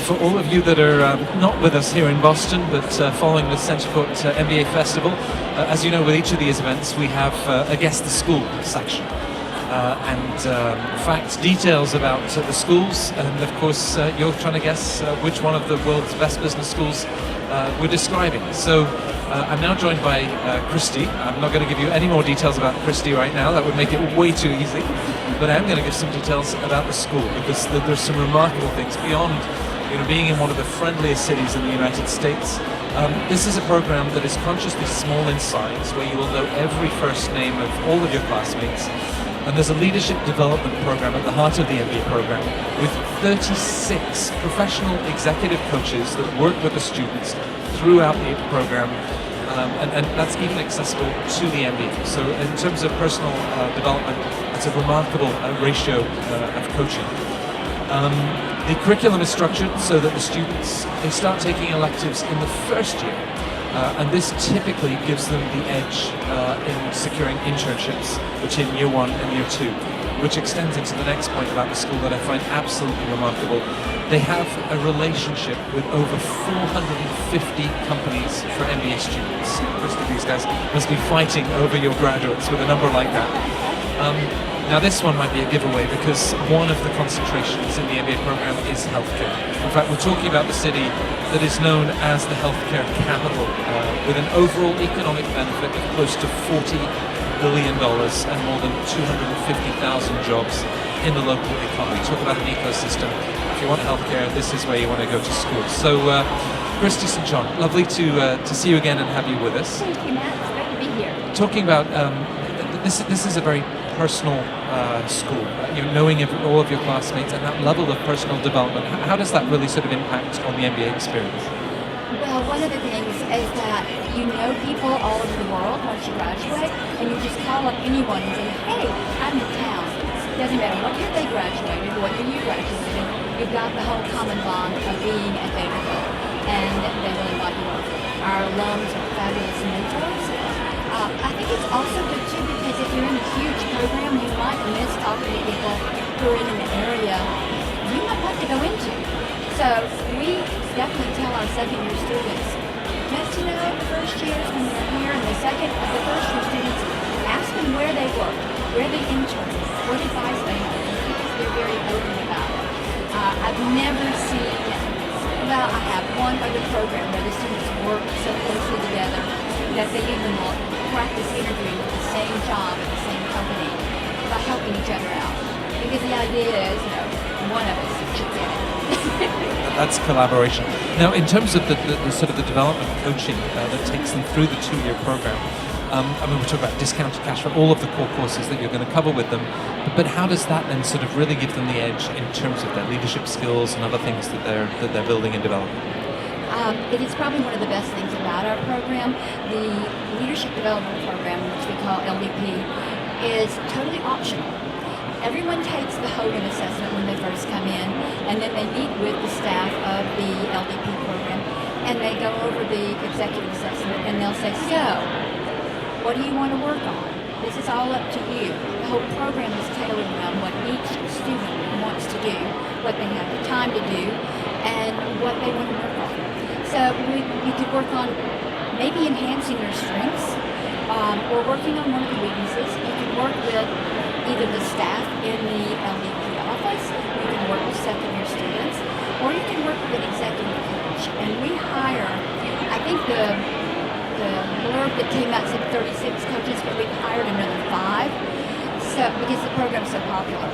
for all of you that are not with us here in Boston, but following the CentreCourt MBA Festival, as you know, with each of these events, we have a Guess the School section. Facts, details about the schools, and of course you're trying to guess which one of the world's best business schools we're describing. So I'm now joined by Christy. I'm not going to give you any more details about Christy right now, that would make it way too easy, but I am going to give some details about the school, because there's some remarkable things beyond being in one of the friendliest cities in the United States. This is a program that is consciously small in size, where you will know every first name of all of your classmates. And there's a leadership development program at the heart of the MBA program with 36 professional executive coaches that work with the students throughout the program, and that's even accessible to the MBA. So in terms of personal development, it's a remarkable ratio of coaching. The curriculum is structured so that the students, they start taking electives in the first year. And this typically gives them the edge in securing internships between year 1 and year 2, which extends into the next point about the school that I find absolutely remarkable. They have a relationship with over 450 companies for MBA students. Most of these guys must be fighting over your graduates with a number like that. Now this one might be a giveaway, because one of the concentrations in the MBA program is healthcare. In fact, we're talking about the city that is known as the healthcare capital, with an overall economic benefit of close to $40 billion and more than 250,000 jobs in the local economy. Talk about an ecosystem. If you want healthcare, this is where you want to go to school. So, Christy St. John, lovely to see you again and have you with us. Thank you, Matt. It's great to be here. Talking about this is a very personal school. Knowing all of your classmates and that level of personal development, how does that really sort of impact on the MBA experience? Well, one of the things is that you know people all over the world once you graduate, and you just call up anyone and say, hey, I'm in town. It doesn't matter what year they graduated, what year you graduated, you've got the whole common bond of being at Vanderbilt, and they really like you. Our alums are fabulous mentors. I think it's also good too, because if you're in a huge program, you might miss talking to people who are in an area you might want to go into. So we definitely tell our second-year students, get to know the first years when they're here, and the first-year students, ask them where they work, where they intern, what advice they have, because they're very open about it. I've never seen, well, I have one other program where the students work so closely together that they even will practice interviewing for the same job at the same company by helping each other out. Because the idea is, one of us should get it. That's collaboration. Now, in terms of the sort of the development coaching that takes them through the 2-year program, we talk about discounted cash for all of the core courses that you're going to cover with them, but how does that then sort of really give them the edge in terms of their leadership skills and other things that they're building and developing? It is probably one of the best things about our program. The Leadership Development Program, which we call LDP, is totally optional. Everyone takes the Hogan assessment when they first come in, and then they meet with the staff of the LDP program, and they go over the executive assessment, and they'll say, so, what do you want to work on? This is all up to you. The whole program is tailored around what each student wants to do, what they have the time to do, and what they want to work on. So you could work on maybe enhancing your strengths, or working on one of the weaknesses. You can work with either the staff in the LDP office, you can work with second-year students, or you can work with an executive coach. And we hire, I think the blurb that came out said 36 coaches, but we've hired another 5, so because the program's so popular.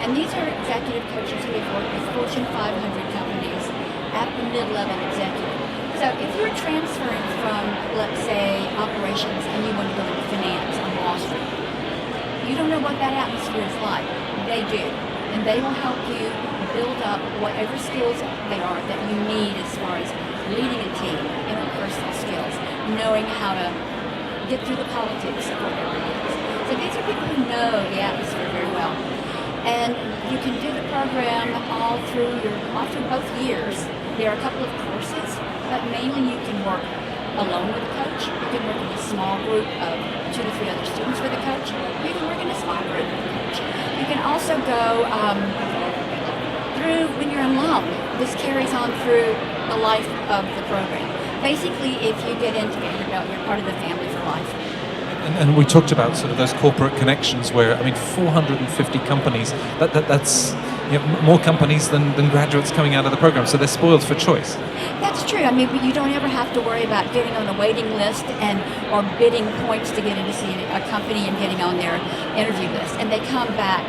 And these are executive coaches who have worked with Fortune 500 companies at the mid-level executive. So if you're transferring from, let's say, operations and you want to go into finance on Wall Street, you don't know what that atmosphere is like. They do. And they will help you build up whatever skills they are that you need as far as leading a team, interpersonal skills, knowing how to get through the politics of whatever it is. So these are people who know the atmosphere very well. And you can do the program all through both years. There are a couple of courses, but mainly you can work alone with a coach. You can work in a small group of 2 to 3 other students with a coach. You can work in a small group with a coach. You can also go through when you're in love this carries on through the life of the program. Basically, if you get into Vanderbilt, you're part of the family for life. And we talked about sort of those corporate connections where, I mean, 450 companies, that's more companies than graduates coming out of the program, so they're spoiled for choice. That's true. I mean, you don't ever have to worry about getting on a waiting list or bidding points to get in to see a company and getting on their interview list. And they come back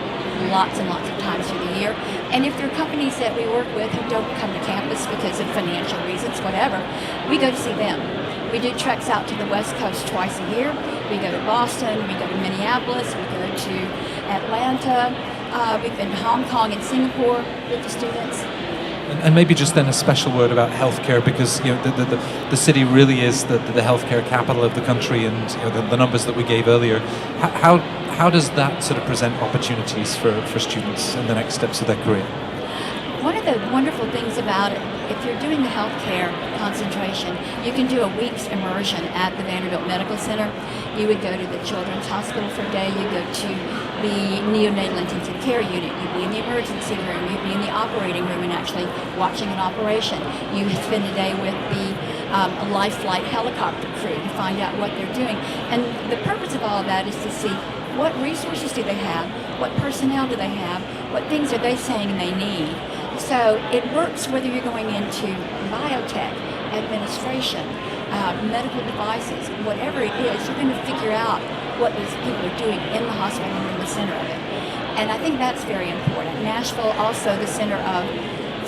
lots and lots of times through the year. And if there are companies that we work with who don't come to campus because of financial reasons, whatever, we go to see them. We do treks out to the West Coast twice a year. We go to Boston, we go to Minneapolis, we go to Atlanta. We've been to Hong Kong and Singapore with the students. And maybe just then a special word about healthcare, because the city really is the healthcare capital of the country, and the numbers that we gave earlier. How does that sort of present opportunities for students in the next steps of their career? One of the wonderful things about it, if you're doing the healthcare concentration, you can do a week's immersion at the Vanderbilt Medical Center. You would go to the Children's Hospital for a day. You go to the neonatal intensive care unit. You'd be in the emergency room. You'd be in the operating room and actually watching an operation. You spend a day with the life flight helicopter crew to find out what they're doing. And the purpose of all of that is to see what resources do they have, what personnel do they have, what things are they saying they need. So it works whether you're going into biotech, administration, medical devices, whatever it is, you're going to figure out what these people are doing in the hospital and in the center of it. And I think that's very important. Nashville, also the center of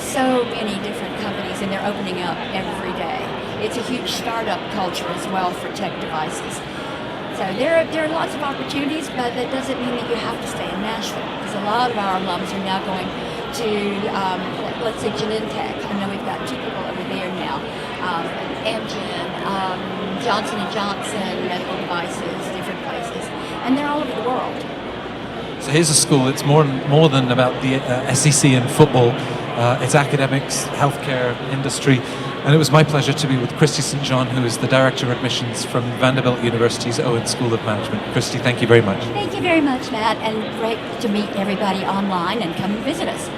so many different companies, and they're opening up every day. It's a huge startup culture as well for tech devices. So there are lots of opportunities, but that doesn't mean that you have to stay in Nashville, because a lot of our alums are now going to, let's say, Genentech. I know we've got 2 people over there now. Amgen, Johnson & Johnson, medical devices, different places. And they're all over the world. So here's a school that's more than about the SEC and football. It's academics, healthcare, industry. And it was my pleasure to be with Christy St. John, who is the Director of Admissions from Vanderbilt University's Owen School of Management. Christy, thank you very much. Thank you very much, Matt, and great to meet everybody online and come and visit us.